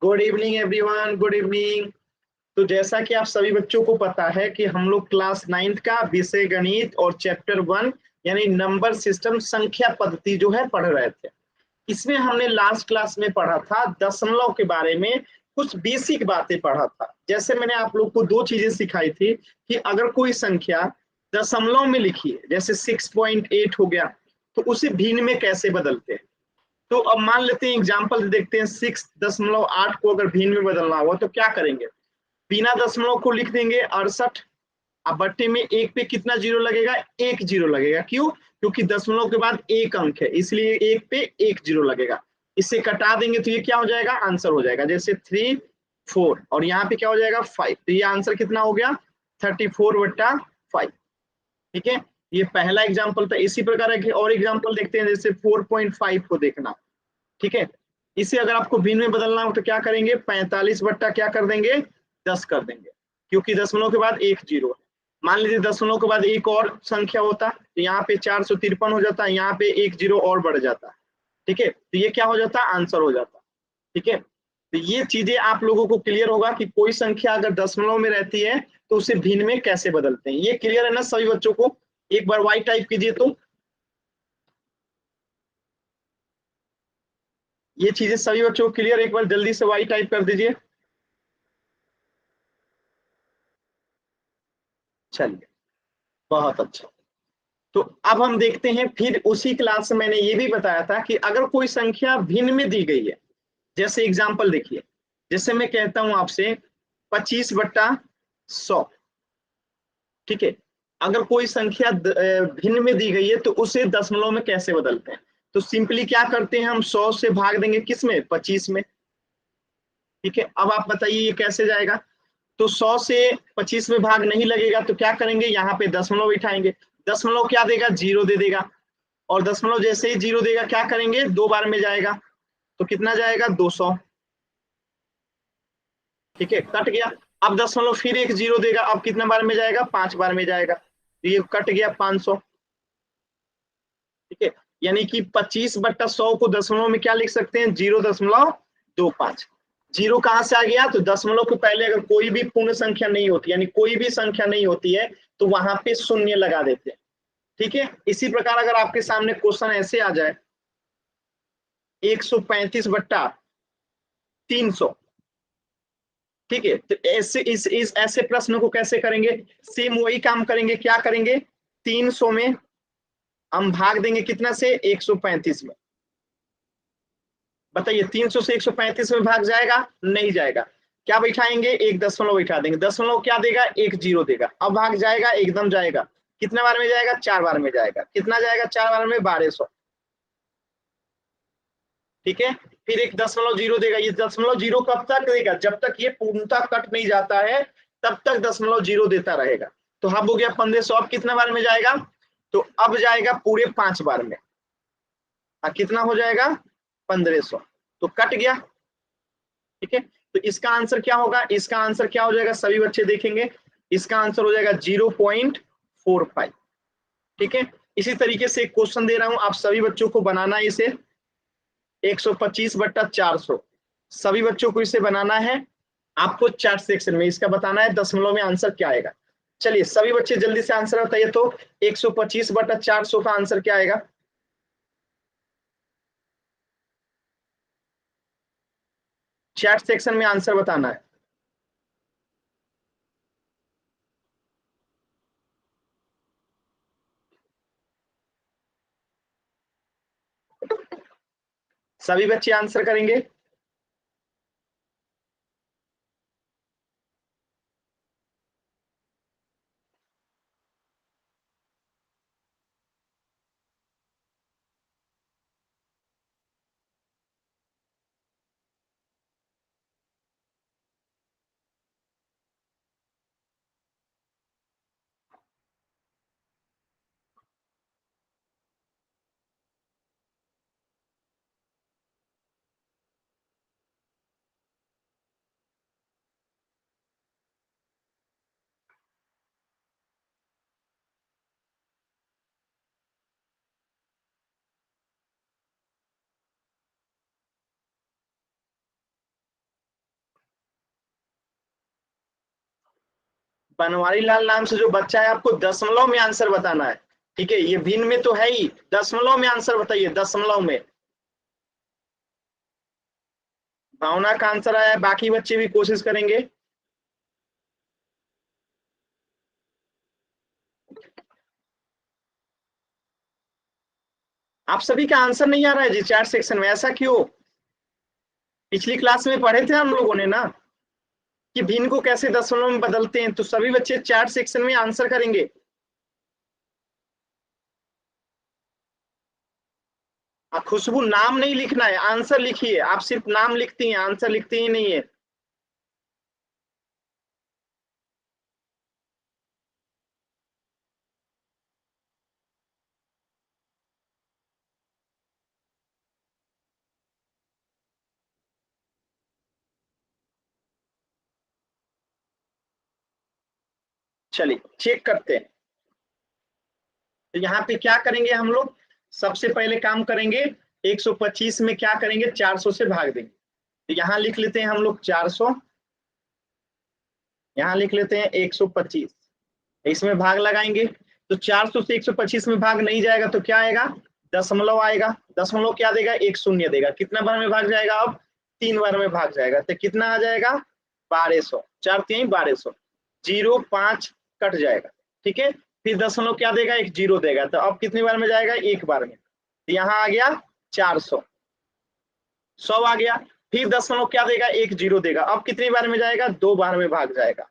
Good evening everyone, good evening. तो जैसा कि आप सभी बच्चों को पता है कि हम लोग क्लास 9th का विषय गणित और चैप्टर 1 यानी नंबर सिस्टम संख्या पद्धति जो है पढ़ रहे थे। इसमें हमने लास्ट क्लास में पढ़ा था दशमलव के बारे में, कुछ बेसिक बातें पढ़ा था। जैसे मैंने आप लोग को दो चीजें सिखाई थी कि अगर कोई संख्या दशमलव में लिखी है, जैसे 6.8 हो गया, तो उसे भिन्न में कैसे बदलते हैं। तो अब मान लेते हैं, एग्जाम्पल देखते हैं, 6.8 को अगर भिन्न में बदलना हुआ तो क्या करेंगे। बिना दशमलव को लिख देंगे 68। अब बट्टे में एक पे कितना जीरो लगेगा, एक जीरो लगेगा। क्यों? क्योंकि दशमलव के बाद एक अंक है, इसलिए एक पे एक जीरो लगेगा। इसे कटा देंगे तो ये क्या हो जाएगा, आंसर हो जाएगा। जैसे 3 4 और यहाँ पे क्या हो जाएगा 5, तो ये आंसर कितना हो गया 34/5। ठीक है, ये पहला एग्जाम्पल था। इसी प्रकार एक और एग्जाम्पल देखते हैं, जैसे 4.5 को देखना। ठीक है, इसे अगर आपको भिन्न में बदलना हो तो क्या करेंगे, 45 बट्टा क्या कर देंगे 10 कर देंगे, क्योंकि दशमलव के बाद एक जीरो है। मान लीजिए दशमलव के बाद एक और संख्या होता तो यहाँ पे 453 हो जाता, यहाँ पे एक जीरो और बढ़ जाता। ठीक है, तो ये क्या हो जाता, आंसर हो जाता। ठीक है, तो ये चीजें आप लोगों को क्लियर होगा कि कोई संख्या अगर दशमलव में रहती है तो उसे भिन्न में कैसे बदलते हैं। ये क्लियर है ना सभी बच्चों को? एक बार वाई टाइप कीजिए। तो ये चीजें सभी बच्चों को क्लियर, एक बार जल्दी से वाई टाइप कर दीजिए। चलिए, बहुत अच्छा। तो अब हम देखते हैं, फिर उसी क्लास में मैंने ये भी बताया था कि अगर कोई संख्या भिन्न में दी गई है, जैसे एग्जाम्पल देखिए, जैसे मैं कहता हूं आपसे 25/100। ठीक है, अगर कोई संख्या भिन्न में दी गई है तो उसे दशमलव में कैसे बदलते हैं। तो सिंपली क्या करते हैं, हम 100 से भाग देंगे किस में, 25 में। ठीक है, अब आप बताइए ये कैसे जाएगा। तो 100 से 25 में भाग नहीं लगेगा तो क्या करेंगे, यहाँ पे दशमलव बिठाएंगे। दशमलव क्या देगा, जीरो दे देगा। और दशमलव जैसे ही जीरो देगा क्या करेंगे, दो बार में जाएगा, तो कितना जाएगा 200। ठीक है, कट गया। अब दशमलव फिर एक जीरो देगा, अब कितना बार में जाएगा, 5 बार में जाएगा, तो ये कट गया 500। ठीक है, यानी कि 25/100 को दशमलव में क्या लिख सकते हैं, 0.25। जीरो कहां से आ गया, तो दशमलव के पहले अगर कोई भी पूर्ण संख्या नहीं होती, यानी कोई भी संख्या नहीं होती है, तो वहां पे शून्य लगा देते हैं। ठीक है, इसी प्रकार अगर आपके सामने क्वेश्चन ऐसे आ जाए, 135/300। ठीक है, तो ऐसे इस ऐसे प्रश्न को कैसे करेंगे, सेम वही काम करेंगे। क्या करेंगे, 300 में हम भाग देंगे कितना से, 135 में। बताइए 300 से 135 में भाग जाएगा, नहीं जाएगा। क्या बैठाएंगे, एक दशमलव बैठा देंगे। दशमलव क्या देगा, एक जीरो देगा। अब भाग जाएगा, एकदम जाएगा। कितने बार में जाएगा, 4 बार में जाएगा। कितना जाएगा 4 बार में, 1200। ठीक है, फिर एक दशमलव जीरो देगा। ये दशमलव जीरो कब तक देगा, जब तक ये पूर्णतः कट नहीं जाता है तब तक दशमलव जीरो देता रहेगा। तो अब हो गया 1500। अब कितना बार में जाएगा, तो अब जाएगा पूरे 5 बार में। कितना हो जाएगा, 1500। तो कट गया। ठीक है, तो इसका आंसर क्या होगा, इसका आंसर क्या हो जाएगा, सभी बच्चे देखेंगे, इसका आंसर हो जाएगा 0.45। ठीक है, इसी तरीके से एक क्वेश्चन दे रहा हूं, आप सभी बच्चों को बनाना है इसे। 125/400, सभी बच्चों को इसे बनाना है। आपको चैट सेक्शन में इसका बताना है दशमलव में आंसर क्या आएगा। चलिए सभी बच्चे जल्दी से आंसर बताइए। तो 125/400 का आंसर क्या आएगा, चैट सेक्शन में आंसर बताना है। सभी बच्चे आंसर करेंगे। बनवारी लाल नाम से जो बच्चा है, आपको दशमलव में आंसर बताना है। ठीक है, ये भिन्न में तो है ही, दशमलव में आंसर बताइए, दशमलव में। भावना का आंसर आया, बाकी बच्चे भी कोशिश करेंगे। आप सभी का आंसर नहीं आ रहा है जी चैट सेक्शन में, ऐसा क्यों? पिछली क्लास में पढ़े थे हम लोगों ने ना कि भिन्न को कैसे दशमलव में बदलते हैं, तो सभी बच्चे चैट सेक्शन में आंसर करेंगे। खुशबू नाम नहीं लिखना है, आंसर लिखिए। आप सिर्फ नाम लिखती हैं, आंसर लिखती ही नहीं है। चलिए चेक करते हैं। तो यहाँ पे क्या करेंगे हम लोग? सबसे पहले काम करेंगे, 125 में क्या करेंगे, 400 से भाग देंगे। तो यहाँ लिख लेते हैं हम लोग 400, यहाँ लिख लेते हैं 125, इसमें भाग लगाएंगे। तो 400 से 125 में भाग नहीं जाएगा तो क्या आएगा? दशमलव आएगा। दशमलव क्या देगा? एक शून्य देगा। कितना बार में भाग जाएगा? अब 3 बार में भाग जाएगा। तो कितना आ जाएगा? 1200, 4×3 1200, 0 5 कट जाएगा। ठीक है, फिर दशमलव क्या देगा? एक जीरो देगा। तो अब कितनी बार में जाएगा? एक बार में। तो यहाँ आ गया 400, 100 आ गया। फिर दशमलव क्या देगा? एक जीरो देगा। अब कितनी बार में जाएगा? 2 बार में भाग जाएगा।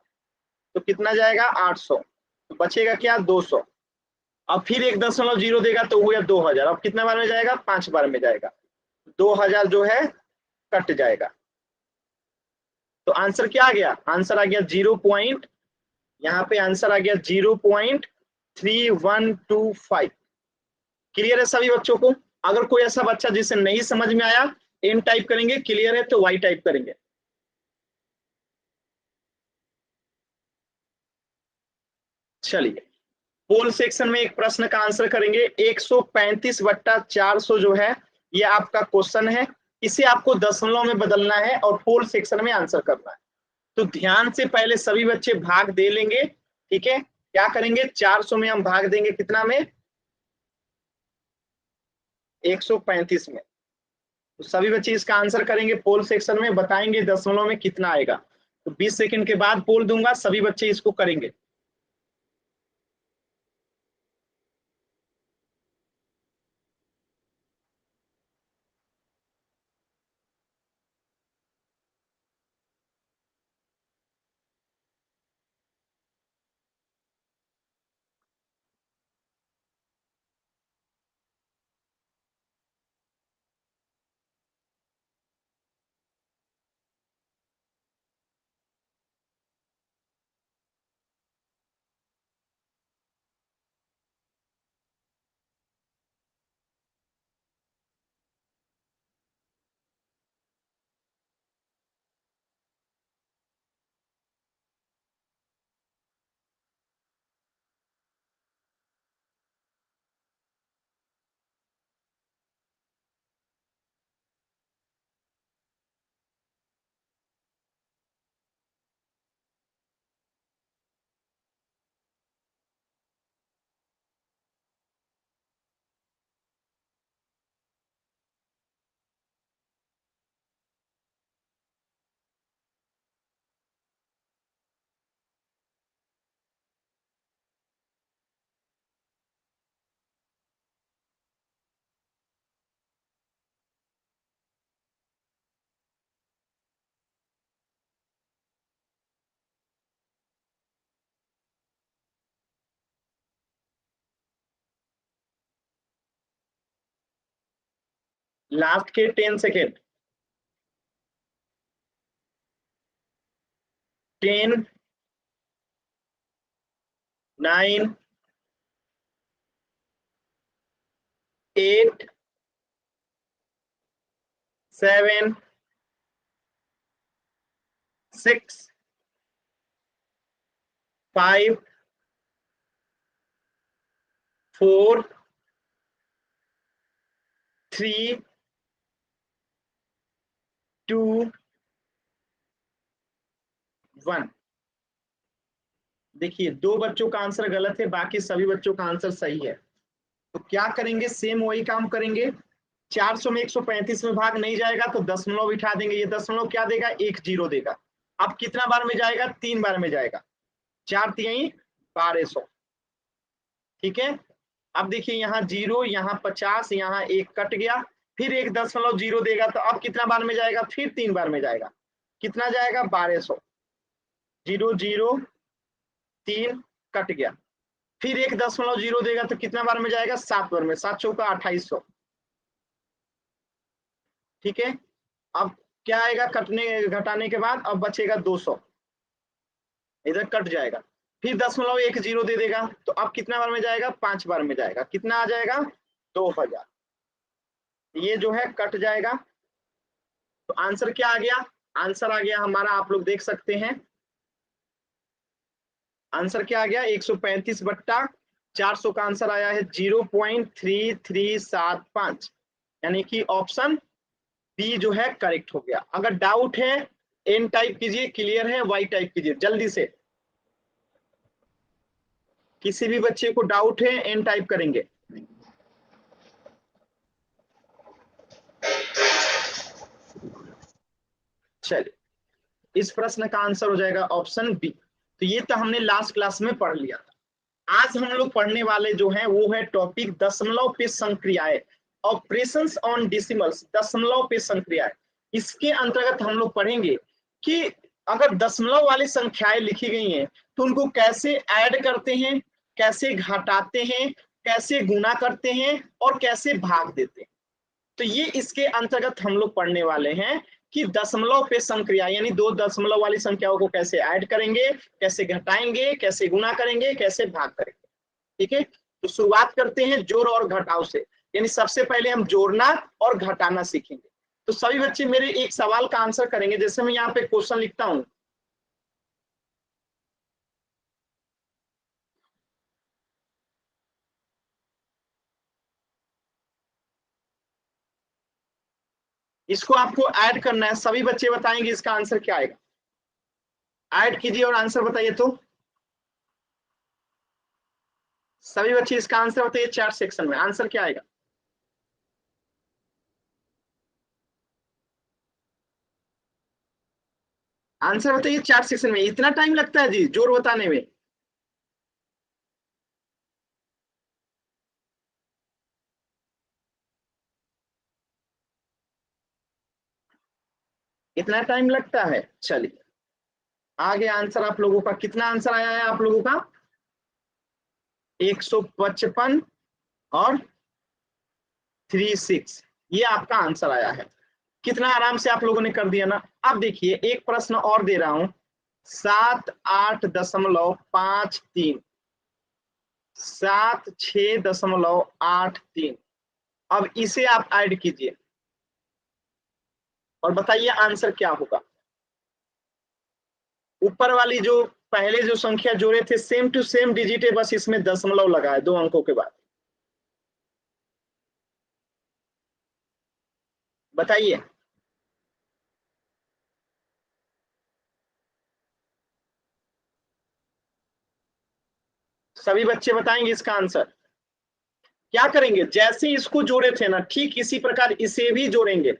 तो कितना जाएगा? 800। तो बचेगा क्या? 200। अब फिर एक दशमलव जीरो देगा तो हुआ 2000। अब कितना बार में जाएगा? 5 बार में जाएगा। 2000 जो है कट जाएगा। तो आंसर क्या आ गया? आंसर आ गया 0 यहाँ पे आंसर आ गया 0.3125। क्लियर है सभी बच्चों को? अगर कोई ऐसा बच्चा जिसे नहीं समझ में आया, एम टाइप करेंगे, क्लियर है तो वाई टाइप करेंगे। चलिए, पोल सेक्शन में एक प्रश्न का आंसर करेंगे। 135/400 जो है, ये आपका क्वेश्चन है। इसे आपको दशमलव में बदलना है और पोल सेक्शन में आंसर करना है। तो ध्यान से पहले सभी बच्चे भाग दे लेंगे। ठीक है, क्या करेंगे? 400 में हम भाग देंगे, कितना में? 135 में। तो सभी बच्चे इसका आंसर करेंगे, पोल सेक्शन में बताएंगे दशमलव में कितना आएगा। तो 20 सेकंड के बाद पोल दूंगा, सभी बच्चे इसको करेंगे। लास्ट के 10 सेकेंड। 10, 9, 8, 7, 6, 5, 4, 3, 2, 1। देखिए 2 बच्चों का आंसर गलत है, बाकी सभी बच्चों का आंसर सही है। तो क्या करेंगे, सेम वही काम करेंगे। 400 में 135 में भाग नहीं जाएगा तो दशमलव बिठा देंगे। ये दशमलव क्या देगा, 1 0 देगा। अब कितना बार में जाएगा, 3 बार में जाएगा। 4 3 1200। ठीक है। अब देखिए यहाँ 0, यहाँ 50, यहाँ 1 कट गया, फिर 1.0 देगा तो अब कितना बार में जाएगा, फिर 3 बार में जाएगा। कितना जाएगा, 1200। 0 0 3 कट गया, फिर 1.0 देगा तो कितना बार में जाएगा, 7 बार में। 7 चौका 2800। ठीक है। अब क्या आएगा कटने घटाने के बाद, अब बचेगा 200, इधर कट जाएगा। फिर 0.10 दे देगा तो अब कितना बार में जाएगा, 5 बार में जाएगा। कितना आ जाएगा, 2000। ये जो है कट जाएगा। तो आंसर क्या आ गया, आंसर आ गया हमारा, आप लोग देख सकते हैं आंसर क्या आ गया, 135 बट्टा 400 का आंसर आया है 0.3375, यानी कि ऑप्शन बी जो है करेक्ट हो गया। अगर डाउट है एन टाइप कीजिए, क्लियर है वाई टाइप कीजिए जल्दी से। किसी भी बच्चे को डाउट है एन टाइप करेंगे। चलिए, इस प्रश्न का आंसर हो जाएगा ऑप्शन बी। तो ये तो हमने लास्ट क्लास में पढ़ लिया था। आज हम लोग पढ़ने वाले जो है वो है टॉपिक दशमलव पे संक्रियाएं, ऑपरेशंस ऑन डेसिमल्स, दशमलव पे संक्रियाएं। इसके अंतर्गत हम लोग पढ़ेंगे कि अगर दशमलव वाली संख्याएं लिखी गई हैं तो उनको कैसे ऐड करते हैं, कैसे घटाते हैं, कैसे गुणा करते हैं और कैसे भाग देते हैं। तो ये इसके अंतर्गत हम लोग पढ़ने वाले हैं कि दशमलव पे संक्रिया, यानी 2 दशमलव वाली संख्याओं को कैसे ऐड करेंगे, कैसे घटाएंगे, कैसे गुणा करेंगे, कैसे भाग करेंगे। ठीक है। तो शुरुआत करते हैं जोड़ और घटाव से, यानी सबसे पहले हम जोड़ना और घटाना सीखेंगे। तो सभी बच्चे मेरे एक सवाल का आंसर करेंगे। जैसे मैं यहाँ पे क्वेश्चन लिखता हूं, इसको आपको ऐड करना है। सभी बच्चे बताएंगे इसका आंसर क्या आएगा। ऐड कीजिए और आंसर बताइए। तो सभी बच्चे इसका आंसर बताइए, चैट सेक्शन में आंसर क्या आएगा। आंसर बताइए चैट सेक्शन में। इतना टाइम लगता है जी जोर बताने में। इतना टाइम लगता है। चलिए आगे आंसर आप लोगों का कितना आंसर आया है, आप लोगों का 155 और 36, ये आपका आंसर आया है। कितना आराम से आप लोगों ने कर दिया ना। अब देखिए एक प्रश्न और दे रहा हूं, 78.53, 76.83। अब इसे आप ऐड कीजिए और बताइए आंसर क्या होगा। ऊपर वाली जो पहले जो संख्या जोड़े थे सेम टू सेम डिजिट है, बस इसमें दशमलव लगा है 2 अंकों के बाद। बताइए। सभी बच्चे बताएंगे इसका आंसर। क्या करेंगे, जैसे इसको जोड़े थे ना ठीक इसी प्रकार इसे भी जोड़ेंगे।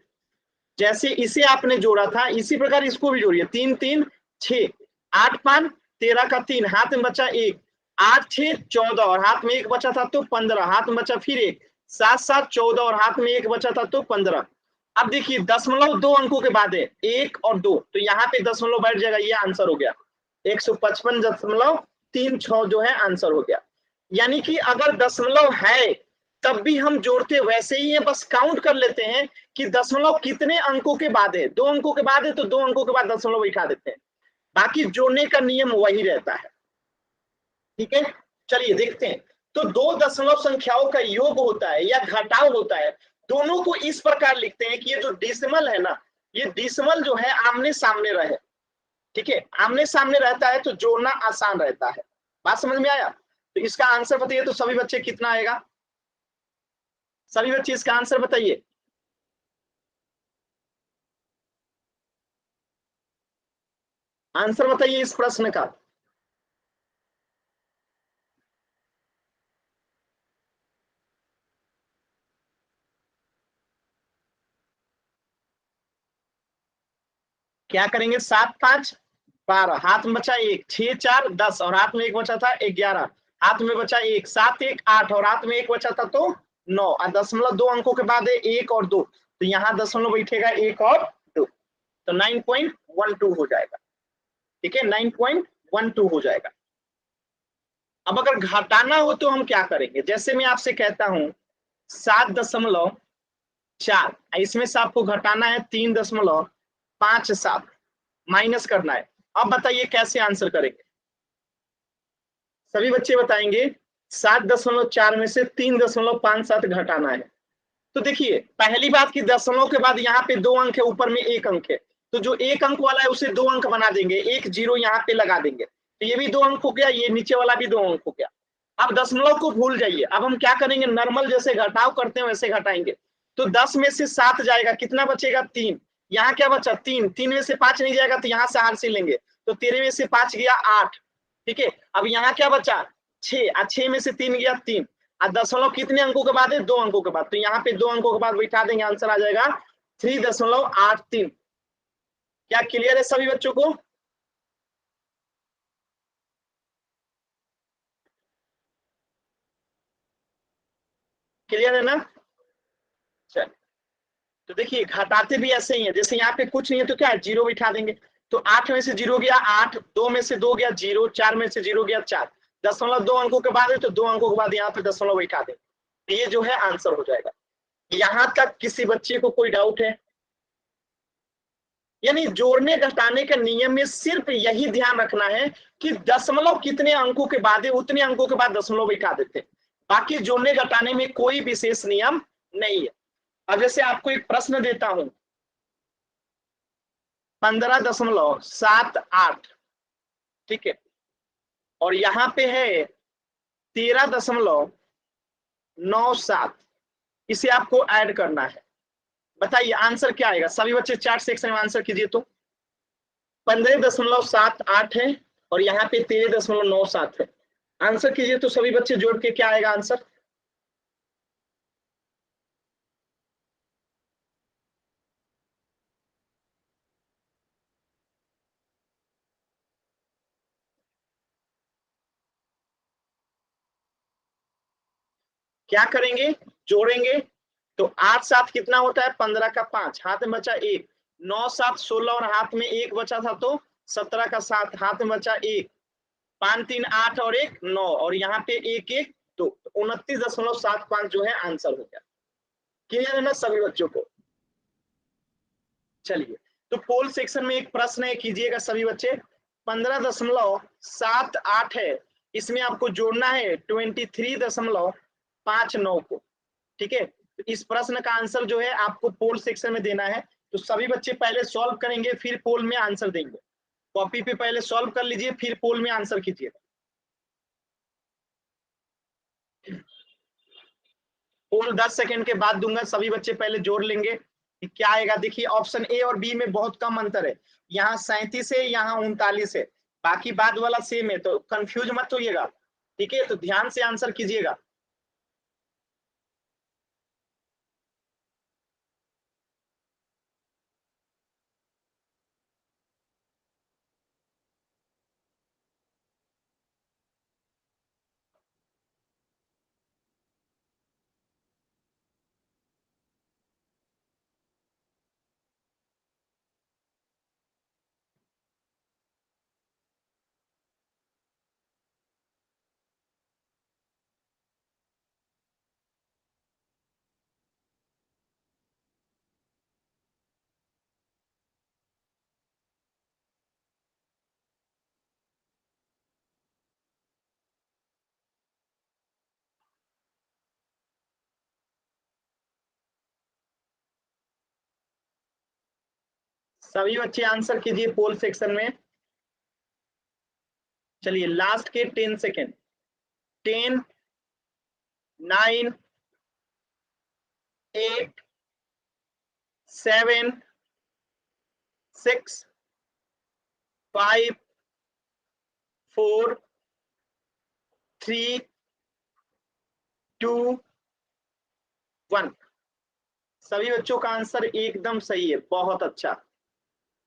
जैसे इसे आपने जोड़ा था इसी प्रकार इसको भी जोड़िए। 3 3 6, 8 5 13 का 3, हाथ में बचा 1, 8 6 14 और हाथ में 1 बचा था तो 15, हाथ में बचा फिर 1, 7 7 14 और हाथ में 1 बचा था तो 15। अब देखिए दशमलव 2 अंकों के बाद है 1 और 2, तो यहाँ पे दशमलव बैठ जाएगा। ये आंसर हो गया 155.36 जो है आंसर हो गया। यानी कि अगर दशमलव है तब भी हम जोड़ते वैसे ही है, बस काउंट कर लेते हैं कि दशमलव कितने अंकों के बाद है। 2 अंकों के बाद है तो 2 अंकों के बाद दशमलव बैठा देते हैं, बाकी जोड़ने का नियम वही रहता है। ठीक है। चलिए देखते हैं। तो 2 दशमलव संख्याओं का योग होता है या घटाव होता है, दोनों को इस प्रकार लिखते हैं कि ये जो डिसिमल है ना, ये डिसिमल जो है आमने सामने रहे। ठीक है, आमने सामने रहता है तो जोड़ना आसान रहता है। बात समझ में आया। तो इसका आंसर बताइए। तो सभी बच्चे कितना आएगा, सभी बच्चे इसका आंसर बताइए। आंसर बताइए इस प्रश्न का। क्या करेंगे, 7 5 12, हाथ में बचा 1, 6 4 10 और हाथ में 1 बचा था 11, हाथ में बचा 1, 7 1 8 और हाथ में 1 बचा था तो 9, और दशमलव 2 अंकों के बाद है 1 और 2, तो यहाँ दशमलव बैठेगा 1 और 2, तो 9.12 हो जाएगा। ठीक है, 9.12 हो जाएगा। अब अगर घटाना हो तो हम क्या करेंगे, जैसे मैं आपसे कहता हूं 7.4, इसमें से आपको घटाना है 3.57, माइनस करना है। अब बताइए कैसे आंसर करेंगे, सभी बच्चे बताएंगे। 7.4 में से 3.57 घटाना है। तो देखिए पहली बात की दशमलव के बाद यहाँ पे 2 अंक है, ऊपर में 1 अंक है, तो जो 1 अंक वाला है उसे 2 अंक बना देंगे, 1 0 यहाँ पे लगा देंगे, तो ये भी 2 अंक हो गया, ये नीचे वाला भी 2 अंक हो गया। अब दशमलव को भूल जाइए, अब हम क्या करेंगे, नॉर्मल जैसे घटाव करते हैं वैसे घटाएंगे। तो 10 में से 7 जाएगा, कितना बचेगा 3, यहाँ क्या बचा 3, 3 में से 5 नहीं जाएगा तो यहाँ से हार से लेंगे, तो 13 में से 5 गया 8। ठीक है, अब यहाँ क्या बचा 6, 6 में से 3 गया 3, दशमलव कितने अंकों के बाद है, 2 अंकों के बाद, तो यहाँ पे 2 अंकों के बाद बैठा देंगे, आंसर आ जाएगा 3.83। क्या क्लियर है सभी बच्चों को? क्लियर है ना? चल, तो देखिए घटाते भी ऐसे ही है, जैसे यहाँ पे कुछ नहीं है तो क्या है, 0 बिठा देंगे, तो 8 में से 0 गया 8, 2 में से 2 गया 0, 4 में से 0 गया 4, दशमलव 2 अंकों के बाद है तो 2 अंकों के बाद यहाँ पे दशमलव बिठा देंगे, ये जो है आंसर हो जाएगा। यहाँ तक किसी बच्चे को कोई डाउट है? यानी जोड़ने घटाने के नियम में सिर्फ यही ध्यान रखना है कि दशमलव कितने अंकों के बाद है उतने अंकों के बाद दशमलव बिठा देते हैं, बाकी जोड़ने घटाने में कोई विशेष नियम नहीं है। अब जैसे आपको एक प्रश्न देता हूं, 15.78, ठीक है, और यहां पे है 13.97, इसे आपको ऐड करना है, बताइए आंसर क्या आएगा? सभी बच्चे चार्ट सेक्शन में आंसर कीजिए। तो 15.78 है और यहाँ पे 13.97 है, आंसर कीजिए तो सभी बच्चे जोड़ के क्या आएगा आंसर? क्या करेंगे, जोड़ेंगे, तो 8 7 कितना होता है, 15 का 5, हाथ में बचा 1, 9 7 16 और हाथ में 1 बचा था तो 17 का 7, हाथ में बचा 1, 5 3 8 और 1 9, और यहाँ पे 1 1 2, 29.75 जो है आंसर हो गया। क्लियर है ना सभी बच्चों को? चलिए, तो पोल सेक्शन में एक प्रश्न है, कीजिएगा सभी बच्चे। 15.78 है, इसमें आपको जोड़ना है 23.59 को। ठीक है, तो इस प्रश्न का आंसर जो है आपको पोल सेक्शन में देना है, तो सभी बच्चे पहले सॉल्व करेंगे फिर पोल में आंसर देंगे। कॉपी पे पहले सॉल्व कर लीजिए फिर पोल में आंसर कीजिए। पोल 10 सेकंड के बाद दूंगा, सभी बच्चे पहले जोड़ लेंगे कि क्या आएगा। देखिए ऑप्शन ए और बी में बहुत कम अंतर है, यहाँ 37 है, यहाँ 39 है, बाकी बाद वाला सेम है, तो कंफ्यूज मत होइएगा। ठीक है, तो ध्यान से आंसर कीजिएगा। सभी बच्चे आंसर कीजिए पोल सेक्शन में। चलिए लास्ट के 10 सेकेंड, 10 9 8 7 6 5 4 3 2 1। सभी बच्चों का आंसर एकदम सही है, बहुत अच्छा।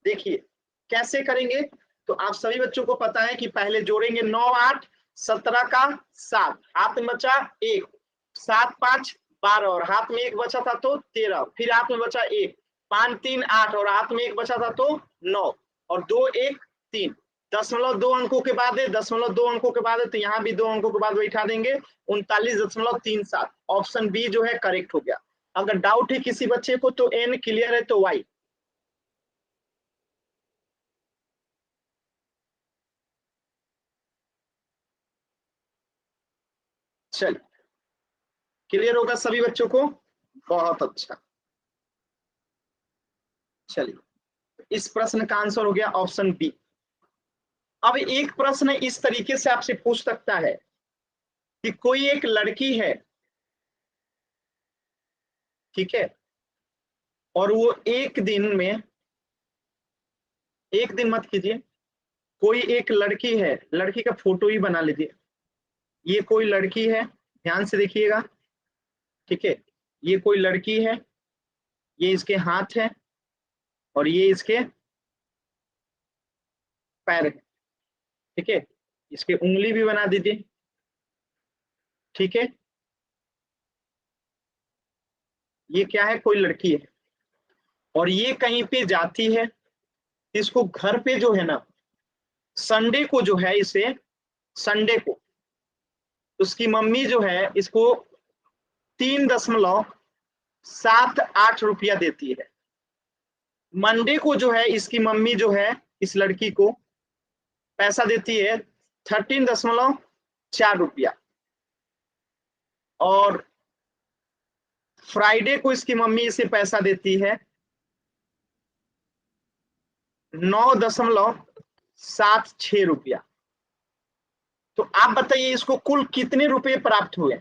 देखिए कैसे करेंगे? तो आप सभी बच्चों को पता है कि पहले जोड़ेंगे 9 8, 17 का 7, हाथ में बचा 1, 7 5 12 और हाथ में 1 बचा था तो 13, फिर हाथ में बचा 1, 5 3 8 और हाथ में 1 बचा था तो 9 और 2 1 3, 0.2 अंकों के बाद है, 0.2 अंकों के बाद है, तो यहाँ भी 2 अंकों के बाद बैठा देंगे 39.37। ऑप्शन बी जो है करेक्ट हो गया। अगर डाउट है किसी बच्चे को तो एन, क्लियर है तो वाई। चलिए, क्लियर होगा सभी बच्चों को? बहुत अच्छा। चलिए, इस प्रश्न का आंसर हो गया ऑप्शन बी। अब एक प्रश्न इस तरीके से आपसे पूछ सकता है कि कोई एक लड़की है, ठीक है, और वो एक दिन मत कीजिए, कोई एक लड़की है, लड़की का फोटो ही बना लीजिए। ये कोई लड़की है, ध्यान से देखिएगा, ठीक है, ये कोई लड़की है, ये इसके हाथ है और ये इसके पैर है, ठीक है, इसके उंगली भी बना दीजिए, ठीक है। ये क्या है? कोई लड़की है और ये कहीं पे जाती है, इसको घर पे जो है ना, संडे को जो है, इसे संडे को उसकी मम्मी जो है इसको 3.78 रुपया देती है। मंडे को जो है इसकी मम्मी जो है इस लड़की को पैसा देती है 13.4 रुपया और फ्राइडे को इसकी मम्मी इसे पैसा देती है 9.76 रुपया। तो आप बताइए इसको कुल कितने रुपए प्राप्त हुए?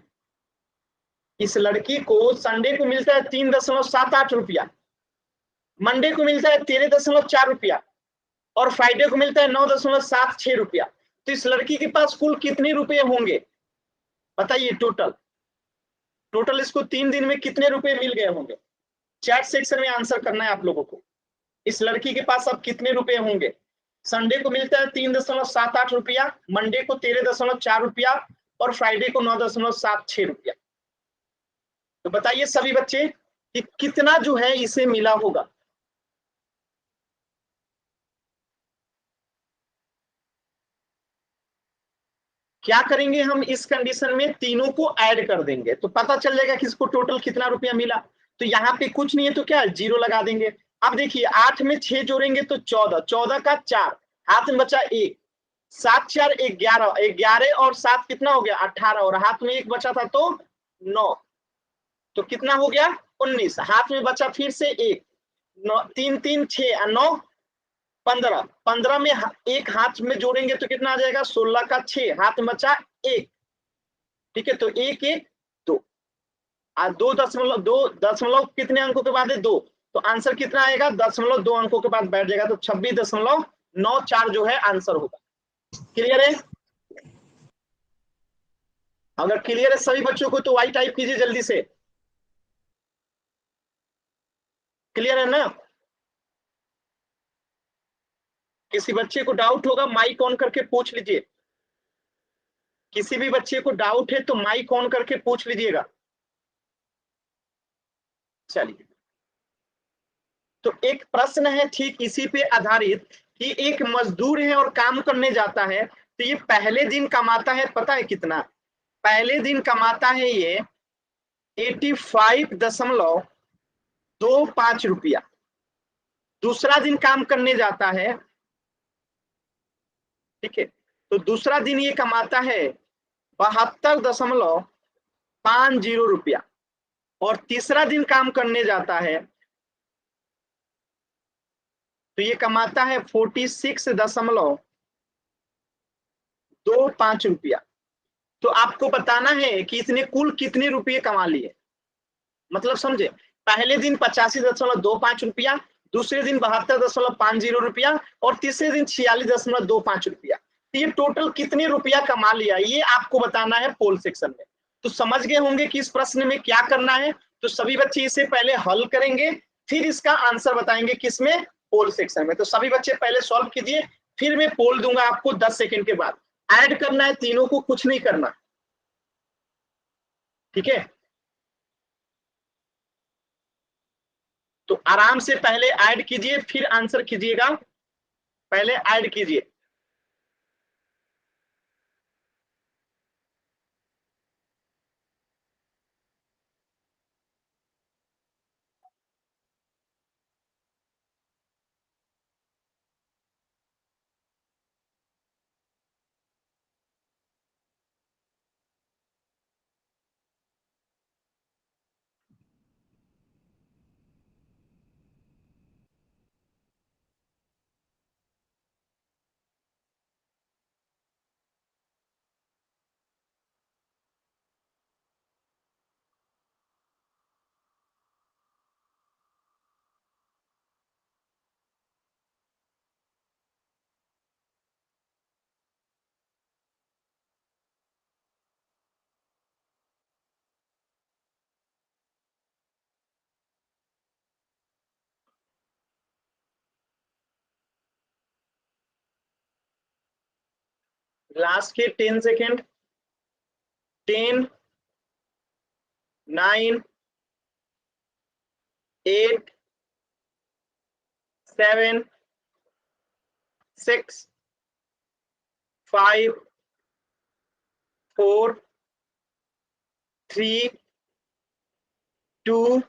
इस लड़की को संडे को मिलता है 3.78 रुपया, मंडे को मिलता है 13.4 रुपया और फ्राइडे को मिलता है 9.76 रुपया। तो इस लड़की के पास कुल कितने रुपए होंगे बताइए? टोटल इसको 3 दिन में कितने रुपए मिल गए होंगे? चैट सेक्शन में आंसर करना है आप लोगों को। इस लड़की के पास अब कितने रुपए होंगे? संडे को मिलता है 3.78 रुपया, मंडे को 13.4 रुपया और फ्राइडे को 9.76 रुपया। तो बताइए सभी बच्चे कि कितना जो है इसे मिला होगा? क्या करेंगे हम इस कंडीशन में? तीनों को ऐड कर देंगे तो पता चल जाएगा कि इसको टोटल कितना रुपया मिला। तो यहाँ पे कुछ नहीं है तो क्या है? 0 लगा देंगे। अब देखिए 8 में 6 जोड़ेंगे तो 14, 14 का 4, हाथ में बचा 1, 7 4 11, 11 और 7 कितना हो गया? 18 और हाथ में 1 बचा था तो 9, तो कितना हो गया? 19, हाथ में बचा फिर से 1, 3 3 6 9 15, 15 में एक हाथ में जोड़ेंगे तो कितना आ जाएगा? 16 का 6, हाथ में बचा 1, ठीक है, तो 1 1 2 2 दशमलव कितने अंकों के बाद है? 2, तो आंसर कितना आएगा? 0.2 अंकों के बाद बैठ जाएगा, तो 26.94 जो है आंसर होगा। क्लियर है? अगर क्लियर है सभी बच्चों को तो वाई टाइप कीजिए जल्दी से। क्लियर है ना? किसी बच्चे को डाउट होगा माइक ऑन करके पूछ लीजिए। किसी भी बच्चे को डाउट है तो माइक ऑन करके पूछ लीजिएगा। चलिए, तो एक प्रश्न है ठीक इसी पे आधारित कि एक मजदूर है और काम करने जाता है, तो ये पहले दिन कमाता है, पता है कितना? पहले दिन कमाता है ये 85.25 रुपया। दूसरा दिन काम करने जाता है, ठीक है, तो दूसरा दिन ये कमाता है 72.50 रुपया और तीसरा दिन काम करने जाता है तो ये कमाता है 46.25 रुपया। तो आपको बताना है कि इसने कुल कितने रुपये कमा लिए, मतलब समझे? पहले दिन 85.25 रुपया, दूसरे दिन 72.50 रुपया और तीसरे दिन 46.25 रुपया। तो ये टोटल कितने रुपया कमा लिया ये आपको बताना है पोल सेक्शन में। तो समझ गए होंगे कि इस प्रश्न में क्या करना है। तो सभी बच्चे इसे पहले हल करेंगे, फिर इसका आंसर बताएंगे किसमें? पोल सेक्शन में। तो सभी बच्चे पहले सॉल्व कीजिए, फिर मैं पोल दूंगा आपको 10 सेकंड के बाद। ऐड करना है तीनों को, कुछ नहीं करना, ठीक है। तो आराम से पहले ऐड कीजिए फिर आंसर कीजिएगा, पहले ऐड कीजिए। लास्ट के 10 सेकेंड, 10, 9, 8, 7, 6, 5, 4, 3, 2,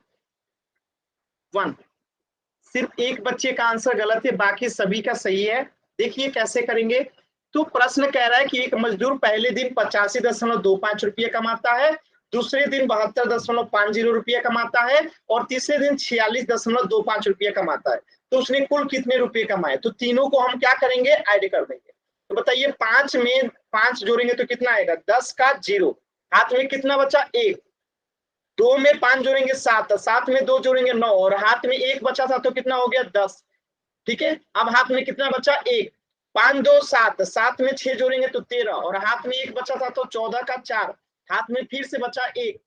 1। सिर्फ एक बच्चे का आंसर गलत है, बाकी सभी का सही है। देखिए कैसे करेंगे। तो प्रश्न कह रहा है कि एक मजदूर पहले दिन 85.25 रुपये कमाता है, दूसरे दिन 72.50 रुपये कमाता है और तीसरे दिन 46.25 रुपये कमाता है। तो उसने कुल कितने रुपए कमाए? तो तीनों को हम क्या करेंगे, ऐड कर देंगे। तो बताइए 5 में 5 जोड़ेंगे तो कितना आएगा, 10 का 0, हाथ में कितना बचा, 1। 2 में 5 जोड़ेंगे 7, 7 में 2 जोड़ेंगे 9 और हाथ में 1 बचा था तो कितना हो गया, 10। ठीक है, अब हाथ में कितना बचा, 1। 5 2 7, 7 में 6 जोड़ेंगे तो 13 और हाथ में 1 बचा था तो 14 का 4, हाथ में फिर से बचा 1।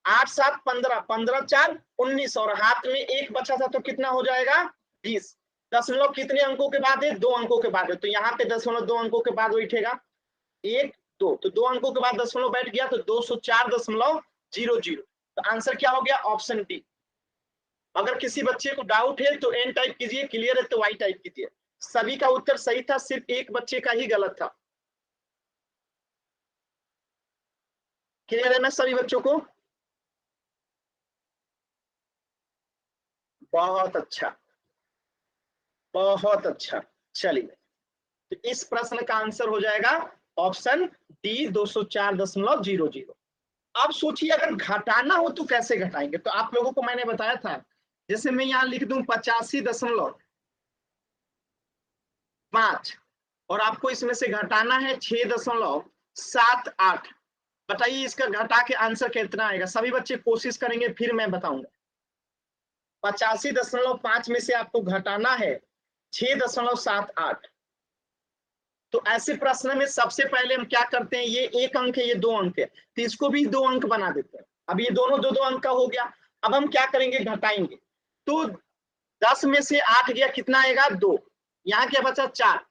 8 7 15, 15 4 19 और हाथ में 1 बचा था तो कितना हो जाएगा, 20। दशमलव कितने अंकों के बाद है, 2 अंकों के बाद है। तो यहाँ पे दशमलव 2 अंकों के बाद बैठेगा, 1 2, तो 2 अंकों के बाद दशमलव बैठ गया तो 204.00। तो आंसर क्या हो गया, ऑप्शन डी। अगर किसी बच्चे को डाउट है तो एन टाइप कीजिए, क्लियर है तो वाई टाइप कीजिए। सभी का उत्तर सही था, सिर्फ एक बच्चे का ही गलत था। क्लियर है ना सभी बच्चों को? बहुत अच्छा, बहुत अच्छा। चलिए, तो इस प्रश्न का आंसर हो जाएगा ऑप्शन डी, 204.00। अब सोचिए अगर घटाना हो तो कैसे घटाएंगे। तो आप लोगों को मैंने बताया था, जैसे मैं यहाँ लिख दूं 85.5 और आपको इसमें से घटाना है 6.78। बताइए इसका घटा के आंसर कितना आएगा। सभी बच्चे कोशिश करेंगे फिर मैं बताऊंगा। 85.5 में से आपको घटाना है 6.78। तो ऐसे प्रश्न में सबसे पहले हम क्या करते हैं, ये 1 अंक है, ये 2 अंक है, तो इसको भी 2 अंक बना देते हैं। अब ये दोनों 2 2 अंक का हो गया। अब हम क्या करेंगे, घटाएंगे। तो 10 में से 8 गया, कितना आएगा, 2। यहाँ क्या बचा, 4।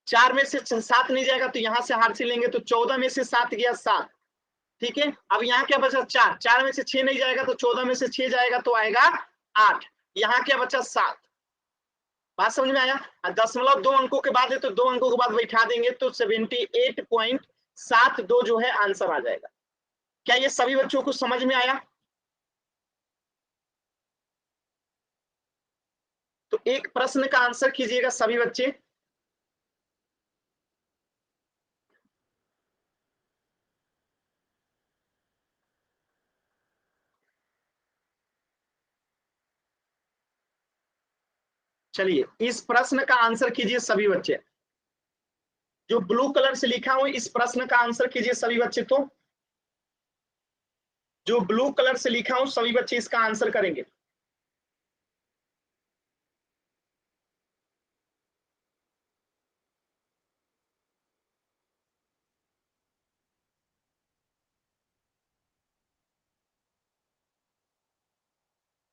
4 में से 7 नहीं जाएगा तो यहाँ से हार से लेंगे, तो 14 में से 7 गया, 7। ठीक है, अब यहाँ क्या बचा, 4। 4 में से 6 नहीं जाएगा तो 14 में से 6 जाएगा तो आएगा 8। यहाँ क्या बचा, 7। बात समझ में आया? दशमलव 2 अंकों के बाद है तो 2 अंकों के बाद बैठा देंगे तो 78.72 जो है आंसर आ जाएगा। क्या ये सभी बच्चों को समझ में आया? तो एक प्रश्न का आंसर कीजिएगा सभी बच्चे। चलिए इस प्रश्न का आंसर कीजिए सभी बच्चे। जो ब्लू कलर से लिखा हुआ इस प्रश्न का आंसर कीजिए सभी बच्चे। तो जो ब्लू कलर से लिखा हूं सभी बच्चे इसका आंसर करेंगे।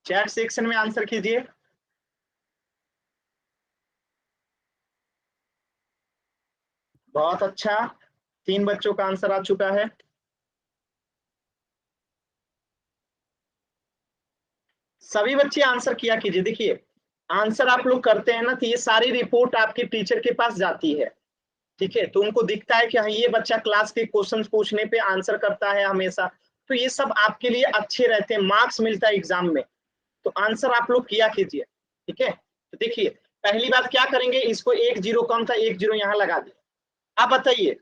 चैट सेक्शन में आंसर कीजिए। बहुत अच्छा, 3 बच्चों का आंसर आ चुका है। सभी बच्चे आंसर किया कीजिए। देखिए आंसर आप लोग करते हैं ना, तो ये सारी रिपोर्ट आपके टीचर के पास जाती है, ठीक है। तो उनको दिखता है कि हाँ ये बच्चा क्लास के क्वेश्चन पूछने पे आंसर करता है हमेशा, तो ये सब आपके लिए अच्छे रहते हैं, मार्क्स मिलता है एग्जाम में। तो आंसर आप लोग किया कीजिए, ठीक है। तो देखिए पहली बात क्या करेंगे, इसको 1 0 कम था, 1 0 यहाँ लगा दिए। अब बताइए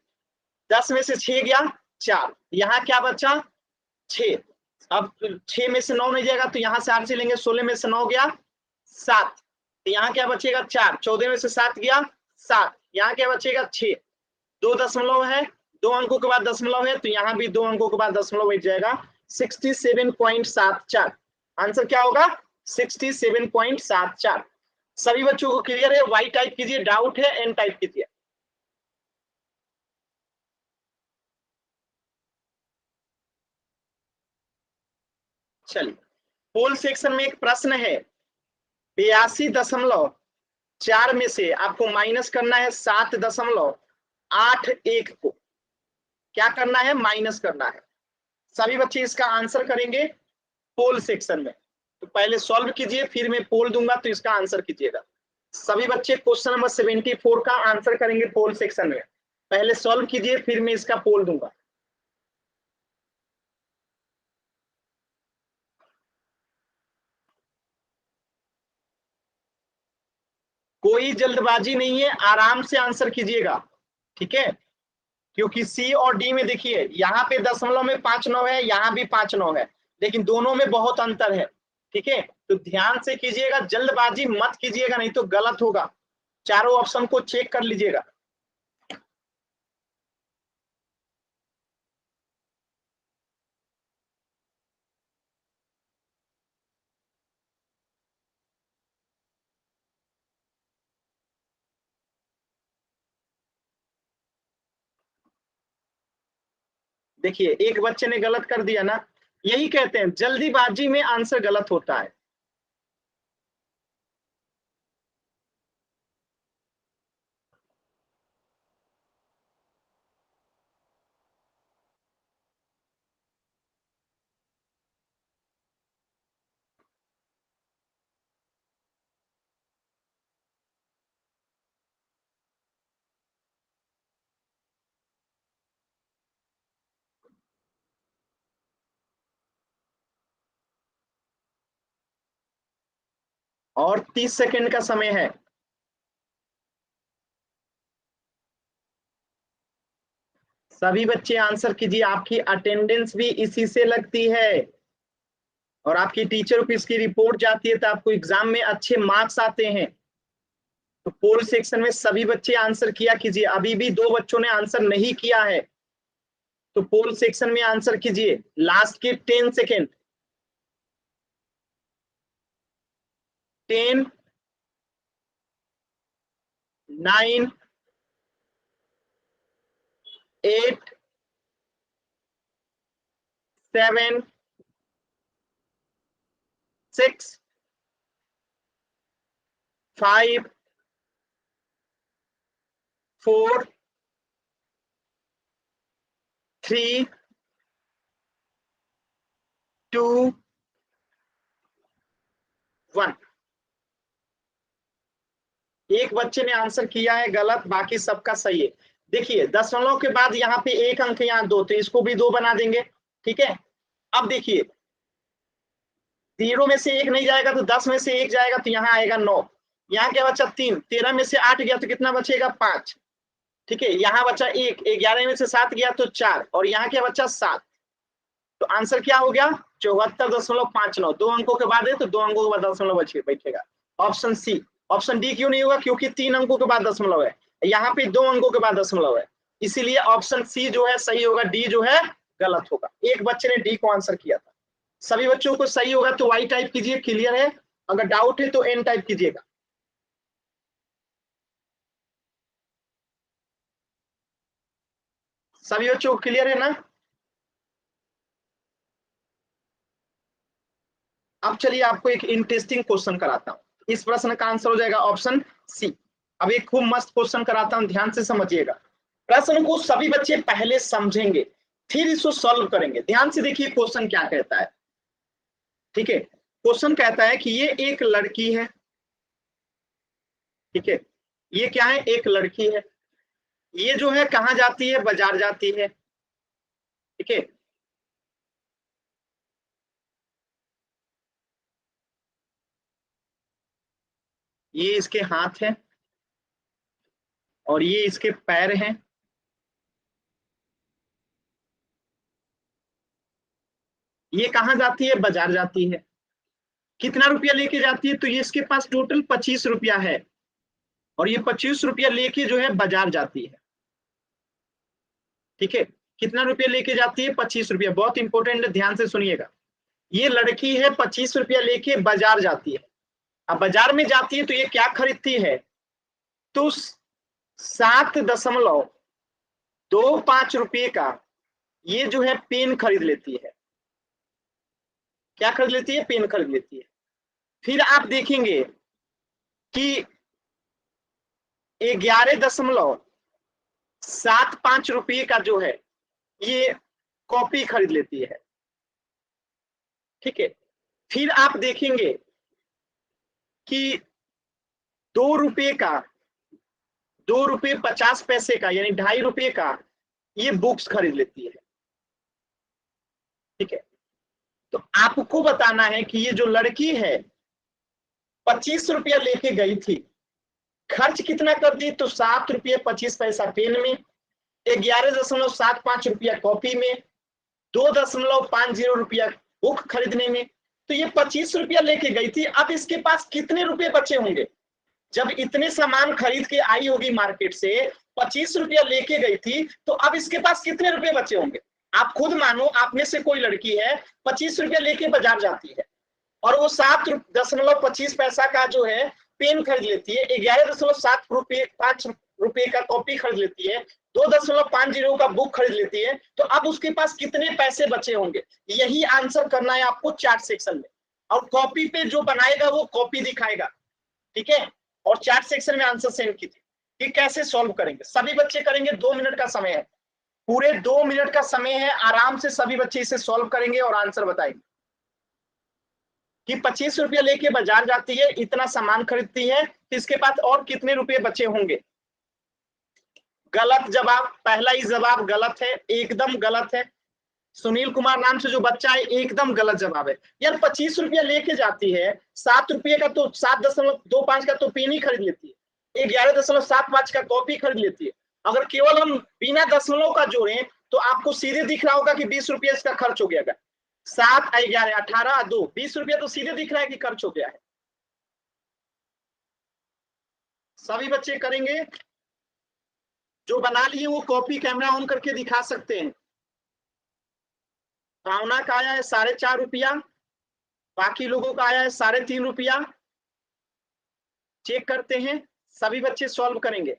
10 में से 6 गया 4, यहाँ क्या बचा 6। अब 6 में से 9 नहीं जाएगा तो यहाँ से 8 से लेंगे, 16 में से 9 गया 7, तो यहाँ क्या बचेगा 4, 14 में से 7 गया 7, यहाँ क्या बचेगा 6, 2 दशमलव है, 2 अंकों के बाद दशमलव है, तो यहाँ भी 2 अंकों के बाद दशमलव बच जाएगा 67.74। आंसर क्या होगा 67.74। सभी बच्चों को क्लियर है? वाई टाइप कीजिए, डाउट है एन टाइप कीजिए। चलिए पोल सेक्शन में एक प्रश्न है, 82.4 में से आपको माइनस करना है 7.81 को। क्या करना है? माइनस करना है। सभी बच्चे इसका आंसर करेंगे पोल सेक्शन में। तो पहले सॉल्व कीजिए, फिर मैं पोल दूंगा तो इसका आंसर कीजिएगा। सभी बच्चे क्वेश्चन नंबर 74 का आंसर करेंगे पोल सेक्शन में। पहले सॉल्व कीजिए, फिर मैं इसका पोल दूंगा। कोई जल्दबाजी नहीं है, आराम से आंसर कीजिएगा, ठीक है। क्योंकि सी और डी में देखिए यहाँ पे दशमलव में 5 9 है, यहाँ भी 5 9 है, लेकिन दोनों में बहुत अंतर है, ठीक है। तो ध्यान से कीजिएगा, जल्दबाजी मत कीजिएगा, नहीं तो गलत होगा। चारों ऑप्शन को चेक कर लीजिएगा। देखिए एक बच्चे ने गलत कर दिया ना, यही कहते हैं जल्दीबाजी में आंसर गलत होता है। और 30 सेकंड का समय है। सभी बच्चे आंसर कीजिए, आपकी अटेंडेंस भी इसी से लगती है और आपकी टीचर को इसकी रिपोर्ट जाती है, तो आपको एग्जाम में अच्छे मार्क्स आते हैं। तो पोल सेक्शन में सभी बच्चे आंसर किया कीजिए। अभी भी 2 बच्चों ने आंसर नहीं किया है, तो पोल सेक्शन में आंसर कीजिए। लास्ट के 10 सेकेंड। 10 9 8 7 6 5 4 3 2 1। एक बच्चे ने आंसर किया है गलत, बाकी सबका सही है। देखिए दशमलव के बाद यहाँ पे 1 अंक, यहाँ 2, तो इसको भी 2 बना देंगे, ठीक है। अब देखिए 0 में से 1 नहीं जाएगा तो 10 में से 1 जाएगा, तो यहाँ आएगा 9। यहाँ क्या बचा 3, 13 में से 8 गया तो कितना बचेगा 5, ठीक है। यहाँ बचा 1, 11 में से 7 गया तो 4, और यहाँ क्या बचा 7। तो आंसर क्या हो गया 74.59। 2 अंकों के बाद है तो 2 अंकों के बाद दशमलव बैठेगा। Option C. ऑप्शन डी क्यों नहीं होगा? क्योंकि 3 अंकों के बाद दशमलव है, यहाँ पे 2 अंकों के बाद दशमलव है, इसीलिए ऑप्शन सी जो है सही होगा, डी जो है गलत होगा। एक बच्चे ने डी को आंसर किया था। सभी बच्चों को सही होगा तो वाई टाइप कीजिए, क्लियर है। अगर डाउट है तो एन टाइप कीजिएगा। सभी बच्चों को क्लियर है ना? अब चलिए आपको एक इंटरेस्टिंग क्वेश्चन कराता हूं। इस प्रश्न का आंसर हो जाएगा ऑप्शन सी। अब एक खूब मस्त क्वेश्चन कराता हूं, ध्यान से समझिएगा। प्रश्न को सभी बच्चे पहले समझेंगे, फिर इसको सॉल्व करेंगे। ध्यान से देखिए क्वेश्चन क्या कहता है। ठीक है, क्वेश्चन कहता है कि ये एक लड़की है। ठीक है, ये क्या है, एक लड़की है। ये जो है कहाँ जाती है, बाजार जाती है। ठीक है, ये इसके हाथ है और ये इसके पैर हैं। ये कहाँ जाती है, बाजार जाती है। कितना रुपया लेके जाती है, तो ये इसके पास टोटल 25 रुपया है और ये 25 रुपया लेके जो है बाजार जाती है। ठीक है, कितना रुपया लेके जाती है, 25 रुपया। बहुत इंपॉर्टेंट है, ध्यान से सुनिएगा। ये लड़की है 25 रुपया लेके बाजार जाती है। अब बाजार में जाती है तो ये क्या खरीदती है, तो 7.25 रुपये का ये जो है पेन खरीद लेती है। क्या खरीद लेती है, पेन खरीद लेती है। फिर आप देखेंगे कि 11.75 रुपये का जो है ये कॉपी खरीद लेती है। ठीक है, फिर आप देखेंगे कि 2 रुपये का, 2 रुपये 50 पैसे का यानी 2.5 रुपये का ये बुक्स खरीद लेती है। ठीक है, तो आपको बताना है कि ये जो लड़की है 25 रुपया लेके गई थी, खर्च कितना कर दी, तो 7 रुपये 25 पैसा पेन में, 11.75 रुपया कॉपी में, 2.50 रुपया बुक खरीदने में। तो ये 25 रुपया लेके गई थी। अब इसके पास कितने रुपए बचे होंगे, जब इतने सामान खरीद के आई होगी मार्केट से, 25 रुपया लेके गई थी, तो अब इसके पास कितने रुपए बचे होंगे। आप खुद मानो, आप में से कोई लड़की है 25 रुपया लेके बाजार जाती है और वो 7.25 पैसा का जो है पेन खरीद लेती है, 11.75 रुपये का कॉपी खरीद लेती है, 2.50 का बुक खरीद लेती है, तो अब उसके पास कितने पैसे बचे होंगे, यही आंसर करना है आपको चार्ट सेक्शन में। और कॉपी पे जो बनाएगा वो कॉपी दिखाएगा। ठीक है, और चार्ट सेक्शन में आंसर सेंड कीजिए। कि कैसे सॉल्व करेंगे, सभी बच्चे करेंगे। 2 मिनट का समय है, पूरे 2 मिनट का समय है, आराम से सभी बच्चे इसे सॉल्व करेंगे और आंसर बताएंगे। कि 25 रुपया लेके बाजार जाती है, इतना सामान खरीदती है, तो इसके पास और कितने रुपए बचे होंगे। गलत जवाब, पहला ही जवाब गलत है, एकदम गलत है। सुनील कुमार नाम से जो बच्चा है, एकदम गलत जवाब है। यार 25 रुपया लेके जाती है, 7 रुपये का तो 7.25 का तो पेन ही खरीद लेती है, 11.75 का कॉपी खरीद लेती है। अगर केवल हम बिना दशमलव का जोड़ें तो आपको सीधे दिख रहा होगा कि 20 रुपया इसका खर्च हो गया। 7 11 18 2 20 रुपया तो सीधे दिख रहा है कि खर्च हो गया है। सभी बच्चे करेंगे, जो बना लिए वो कॉपी कैमरा ऑन करके दिखा सकते हैं। भावना का आया है 4.5 रुपया, बाकी लोगों का आया है 3.5 रुपया। चेक करते हैं, सभी बच्चे सॉल्व करेंगे।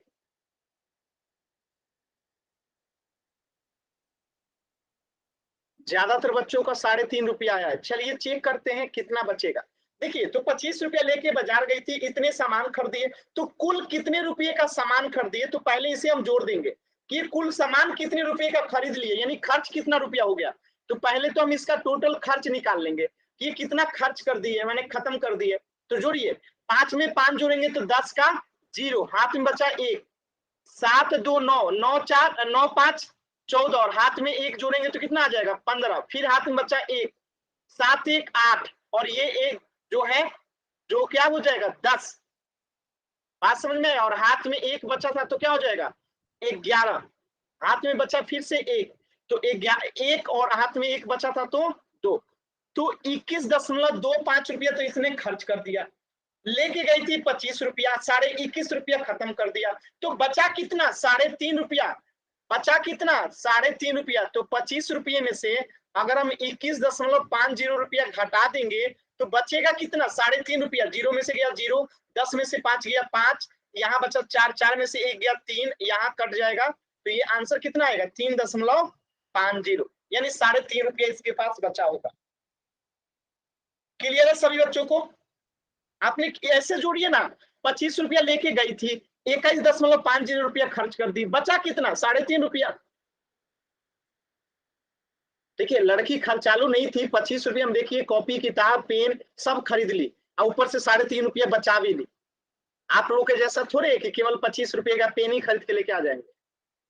ज्यादातर बच्चों का 3.5 रुपया आया है। चलिए चेक करते हैं कितना बचेगा। देखिए, तो 25 रुपया लेके बाजार गई थी, इतने सामान खरीदिए, तो कुल कितने रुपये का सामान खरीदिए, तो पहले इसे हम जोड़ देंगे कि कुल सामान कितने रुपये का खरीद लिए, यानी खर्च कितना रुपया हो गया। तो पहले तो हम इसका टोटल खर्च निकाल लेंगे कि ये कितना खर्च कर दिए, मैंने खत्म कर दिए। तो जोड़िए, 5 में 5 जोड़ेंगे तो 10 का 0, हाथ में बचा 1, 7 2 9, 9 4 9 5 14 और हाथ में 1 जोड़ेंगे तो कितना आ जाएगा 15। फिर हाथ में बचा 1, 7 1 8 और ये 1 जो है जो क्या हो जाएगा 10। बात समझ में, और हाथ में 1 बचा था तो क्या हो जाएगा 11। हाथ में बचा फिर से 1, तो 1 और हाथ में 1 बचा था तो 2। तो 21.25 रुपया तो इसने खर्च कर दिया। लेके गई थी 25 रुपया, 21.5 रुपया खत्म कर दिया। तो बचा कितना 3.5 रुपया। बचा कितना 3.5 रुपया। तो 25 रुपये में से अगर हम 21.50 रुपया घटा देंगे तो बचेगा कितना 3.5 रुपया। 0 में से गया 0, 10 में से 5 गया 5, यहाँ बचा 4, 4 में से 1 गया 3, यहाँ कट जाएगा। तो ये आंसर कितना आएगा 3.50, यानी 3.5 रुपया इसके पास बचा होगा। क्लियर है सभी बच्चों को। आपने ऐसे जोड़िए ना, 25 रुपया लेके गई थी, 21.50 रुपया खर्च कर दी, बचा कितना? 3.5 रुपया। देखिए लड़की खर्चालू नहीं थी, 25 रुपये में देखिए कॉपी किताब पेन सब खरीद ली और ऊपर से 3.5 रुपया बचा भी ली। आप लोग के जैसा थोड़े है कि केवल 25 रुपये का पेन ही खरीद के लेके आ जाएंगे।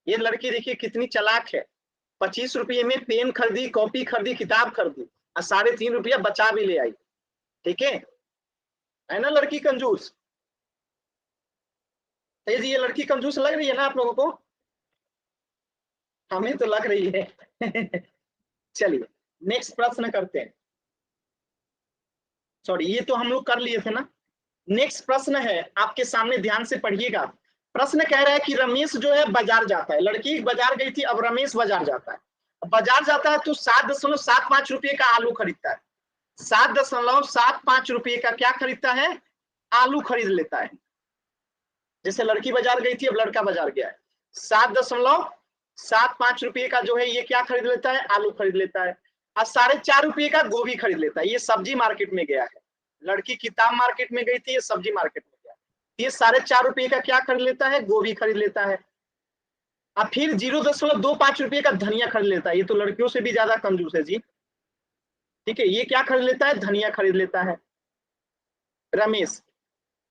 ये लड़की देखिए कितनी चालाक है, 25 रुपये में पेन खरीदी, कॉपी खरीदी, किताब खरीदी और 3.5 रुपया बचा भी ले आई। ठीक है ना लड़की कंजूस? ये लड़की कंजूस लग रही है ना आप लोगों को? हमें तो लग रही है। चलिए नेक्स्ट प्रश्न करते हैं। सॉरी ये तो हम लोग कर लिए थे ना। नेक्स्ट प्रश्न है आपके सामने, ध्यान से पढ़िएगा। प्रश्न कह रहा है कि रमेश जो है बाजार जाता है, लड़की बाजार गई थी, अब रमेश बाजार जाता है। बाजार जाता है तो 7.75 रुपये का आलू खरीदता है। 7.75 रुपये का क्या खरीदता है? आलू खरीद लेता है। जैसे लड़की बाजार गई थी, अब लड़का बाजार गया है, 7.75 रुपये का जो है ये क्या खरीद लेता है? आलू खरीद लेता है। और 4.5 रुपये का गोभी खरीद लेता है। ये सब्जी मार्केट में गया है, लड़की किताब मार्केट में गई थी, ये सब्जी मार्केट में गया। ये 4.5 रुपये का क्या खरीद लेता है? गोभी खरीद लेता है। और फिर 0.25 रुपये का धनिया खरीद लेता है। ये तो लड़कियों से भी ज्यादा कंजूस है जी। ठीक है, ये क्या खरीद लेता है? धनिया खरीद लेता है रमेश।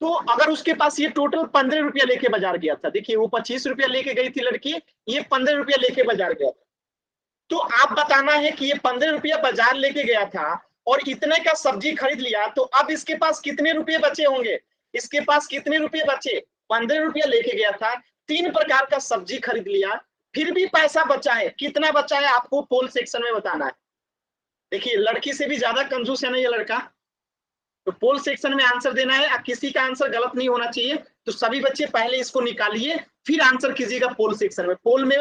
तो अगर उसके पास ये टोटल 15 रुपया लेके बाजार गया था, देखिए वो 25 रुपया लेके गई थी लड़की, ये 15 रुपया लेके बाजार गया था। तो आप बताना है कि ये 15 रुपया बाजार लेके गया था और इतने का सब्जी खरीद लिया, तो अब इसके पास कितने रुपए बचे होंगे? इसके पास कितने रुपए बचे? 15 रुपया लेके गया था, 3 प्रकार का सब्जी खरीद लिया, फिर भी पैसा बचा है। कितना बचा है आपको पोल सेक्शन में बताना है। देखिए लड़की से भी ज्यादा कंजूस है ना ये लड़का। तो पोल सेक्शन में आंसर देना है, किसी का आंसर गलत नहीं होना चाहिए। तो सभी बच्चे पहले इसको निकालिए, फिर आंसर कीजिएगा पोल सेक्शन में। पोल में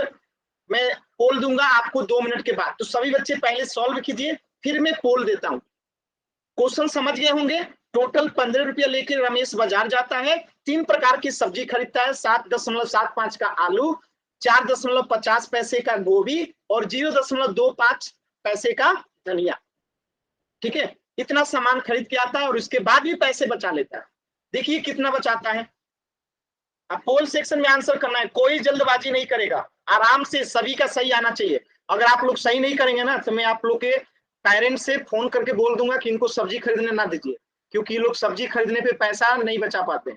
मैं पोल दूंगा आपको 2 मिनट के बाद, तो सभी बच्चे पहले सॉल्व कीजिए, फिर मैं पोल देता हूं। क्वेश्चन समझ गए होंगे। टोटल 15 रुपया लेकर रमेश बाजार जाता है, 3 प्रकार की सब्जी खरीदता है, 7.75 का आलू, 4.50 का गोभी और 0.25 पैसे का धनिया। ठीक है, इतना सामान खरीद के आता है और उसके बाद भी पैसे बचा लेता है। देखिए कितना बचाता है। अब पोल सेक्शन में आंसर करना है, कोई जल्दबाजी नहीं करेगा, आराम से सभी का सही आना चाहिए। अगर आप लोग सही नहीं करेंगे ना तो मैं आप लोग के पेरेंट्स से फोन करके बोल दूंगा कि इनको सब्जी खरीदने ना दीजिए, क्योंकि ये लोग सब्जी खरीदने पे पैसा नहीं बचा पाते।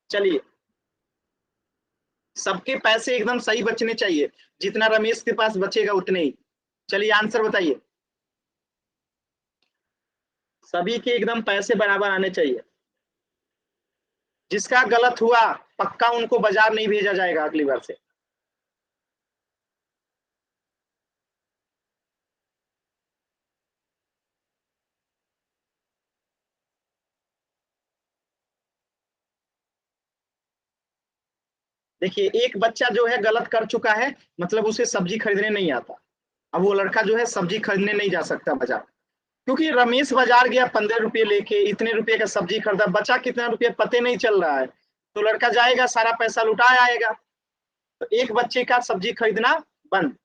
चलिए सबके पैसे एकदम सही बचने चाहिए, जितना रमेश के पास बचेगा उतने ही। चलिए आंसर बताइए, सभी के एकदम पैसे बराबर आने चाहिए। जिसका गलत हुआ पक्का उनको बाजार नहीं भेजा जाएगा अगली बार से। देखिए एक बच्चा जो है गलत कर चुका है, मतलब उसे सब्जी खरीदने नहीं आता। अब वो लड़का जो है सब्जी खरीदने नहीं जा सकता बाजार, क्योंकि रमेश बाजार गया 15 रुपये लेके, इतने रुपये का सब्जी खरीदा, बचा कितना रुपये पते नहीं चल रहा है। तो लड़का जाएगा सारा पैसा लुटा आएगा, तो एक बच्चे का सब्जी खरीदना बंद।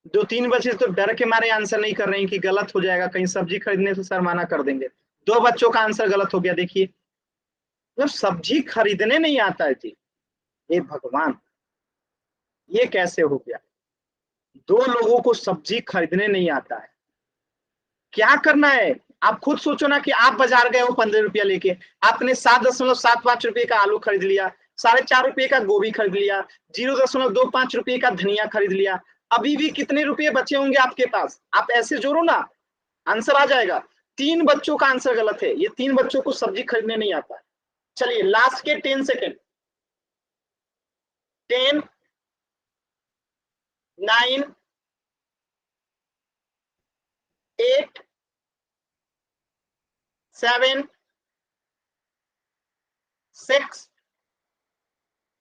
दो तीन बच्चे तो डर के मारे आंसर नहीं कर रहे हैं कि गलत हो जाएगा, कहीं सब्जी खरीदने से सर मना कर देंगे। 2 बच्चों का आंसर गलत हो गया। देखिए जब सब्जी खरीदने नहीं आता है जी, हे भगवान ये कैसे हो गया? 2 लोगों को सब्जी खरीदने नहीं आता है, क्या करना है? आप खुद सोचो ना कि आप बाजार गए हो 15 रुपया लेके, आपने 7.75 रुपये का आलू खरीद लिया, 4.5 रुपये का गोभी खरीद लिया, 0.25 रुपये का धनिया खरीद लिया, अभी भी कितने रुपये बचे होंगे आपके पास? आप ऐसे जोड़ो ना, आंसर आ जाएगा। 3 बच्चों का आंसर गलत है, ये 3 बच्चों को सब्जी खरीदने नहीं आता है। चलिए लास्ट के 10 सेकेंड, 10, 9, 8, 7, 6।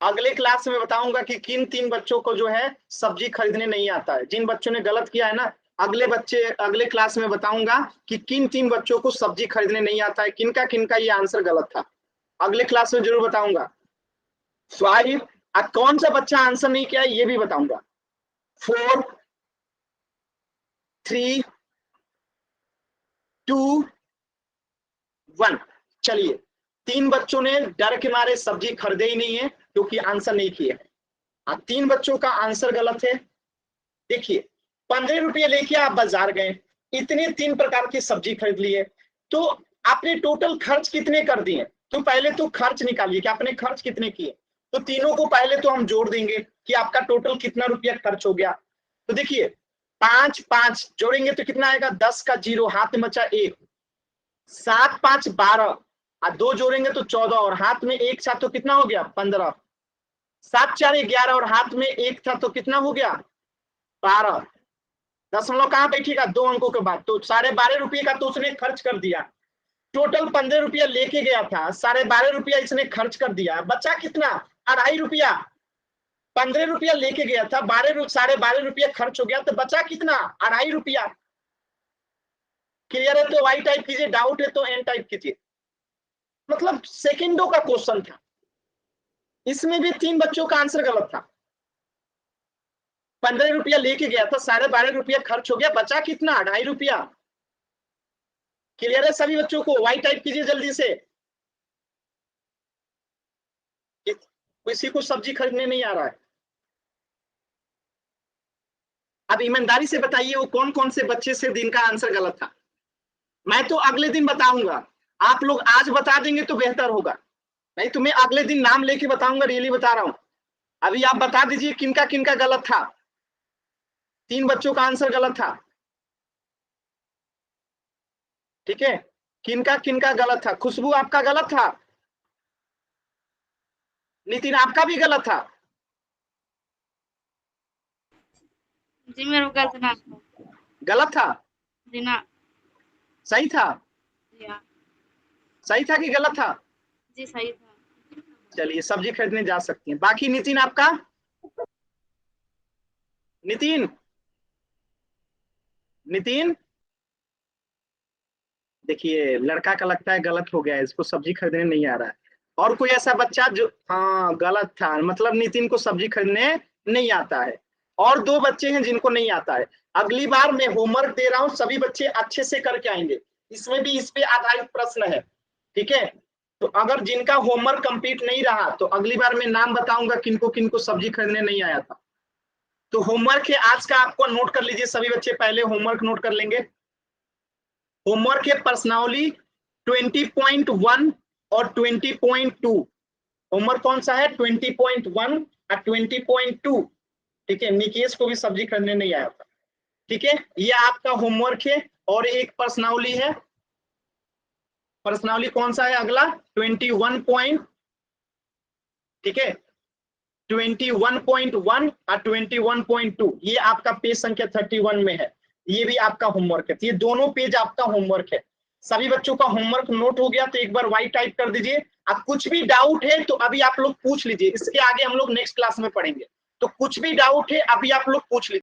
अगले क्लास में बताऊंगा कि किन 3 बच्चों को जो है सब्जी खरीदने नहीं आता है। जिन बच्चों ने गलत किया है ना, अगले क्लास में बताऊंगा कि किन 3 बच्चों को सब्जी खरीदने नहीं आता है, किनका किनका ये आंसर गलत था। अगले क्लास में जरूर बताऊंगा। स्वाहिब, कौन सा बच्चा आंसर नहीं किया ये भी बताऊंगा। 4 3 2 1। चलिए, 3 बच्चों ने डर के मारे सब्जी खरीदे ही नहीं है क्योंकि आंसर नहीं किए। 3 बच्चों का आंसर गलत है। देखिए, 15 रुपये लेके आप बाजार गए, इतने 3 प्रकार की सब्जी खरीद लिए, तो आपने टोटल खर्च कितने कर दिए? तो पहले तो खर्च निकालिए कि आपने खर्च कितने किए। तो तीनों को पहले तो हम जोड़ देंगे कि आपका टोटल कितना रुपया खर्च हो गया। तो देखिए, 5 5 जोड़ेंगे तो कितना आएगा? 10 का 0, हाथ में बचा 1। 7 5 12, 2 जोड़ेंगे तो 14, और हाथ में 1 था तो कितना हो गया? 15। 7 4 11, और हाथ में 1 था तो कितना हो गया? 12। दशमलव कहाँ बैठेगा? 2 अंकों के बाद। तो 12.5 रुपये का तो उसने खर्च कर दिया। टोटल 15 रुपया लेके गया था, 12.5 रुपया इसने खर्च कर दिया, बचा कितना? 2.5 रुपया। 15 रुपया लेके गया था, 12.5 रुपया खर्च हो गया, तो बचा कितना? 2.5 रुपया। क्लियर है? तो वाई टाइप कीजिए, डाउट है तो एन टाइप कीजिए। मतलब सेकंडों का क्वेश्चन था, इसमें भी 3 बच्चों का आंसर गलत था। 15 रुपया लेके गया था, 12.5 रुपया खर्च हो गया, बचा कितना? 2.5 रुपया। क्लियर है सभी बच्चों को? वाई टाइप कीजिए जल्दी से। किसी को सब्जी खरीदने नहीं आ रहा है? अब ईमानदारी से बताइए वो कौन कौन से बच्चे से दिन का आंसर गलत था। मैं तो अगले दिन बताऊंगा, आप लोग आज बता देंगे तो बेहतर होगा, नहीं तो मैं अगले दिन नाम लेके बताऊंगा, रियली बता रहा हूं। अभी आप बता दीजिए किनका किनका गलत था। 3 बच्चों का आंसर गलत था, ठीक है? किनका किनका गलत था? खुशबू आपका गलत था, नितिन आपका भी गलत था। जी मेरा गलत ना। गलत था? जी ना। सही था? जी हाँ। सही था कि गलत था? जी सही था। चलिए, सब्जी खरीदने जा सकती हैं। बाकी नितिन आपका? नितिन नितिन देखिए, लड़का का लगता है गलत हो गया है, इसको सब्जी खरीदने नहीं आ रहा है। और कोई ऐसा बच्चा जो, हाँ गलत था, मतलब नितिन को सब्जी खरीदने नहीं आता है। और 2 बच्चे हैं जिनको नहीं आता है। अगली बार मैं होमवर्क दे रहा हूँ, सभी बच्चे अच्छे से करके आएंगे, इसमें भी इस पे आधारित प्रश्न है, ठीक है? तो अगर जिनका होमवर्क कंप्लीट नहीं रहा तो अगली बार मैं नाम बताऊंगा किनको किनको सब्जी खरीदने नहीं आया था। तो होमवर्क है आज का, आपको नोट कर लीजिए सभी बच्चे, पहले होमवर्क नोट कर लेंगे। होमवर्क है पर्सनाली 20.1 और 20.2। होमवर्क कौन सा है? 20.1 और 20.2, ठीक है? निकेश को भी सब्जी खरीदने नहीं आया था, ठीक है? ये आपका होमवर्क है। और एक पर्सनाली है, पर्सनाली कौन सा है अगला? 21 ठीक है, 21.1 और 21.2, ये आपका पेज संख्या 31 में है, ये भी आपका होमवर्क है। ये दोनों पेज आपका होमवर्क है। सभी बच्चों का होमवर्क नोट हो गया तो एक बार वाई टाइप कर दीजिए। अब कुछ भी डाउट है तो अभी आप लोग पूछ लीजिए, इसके आगे हम लोग नेक्स्ट क्लास में पढ़ेंगे, तो कुछ भी डाउट है अभी आप लोग पूछ लीजिए।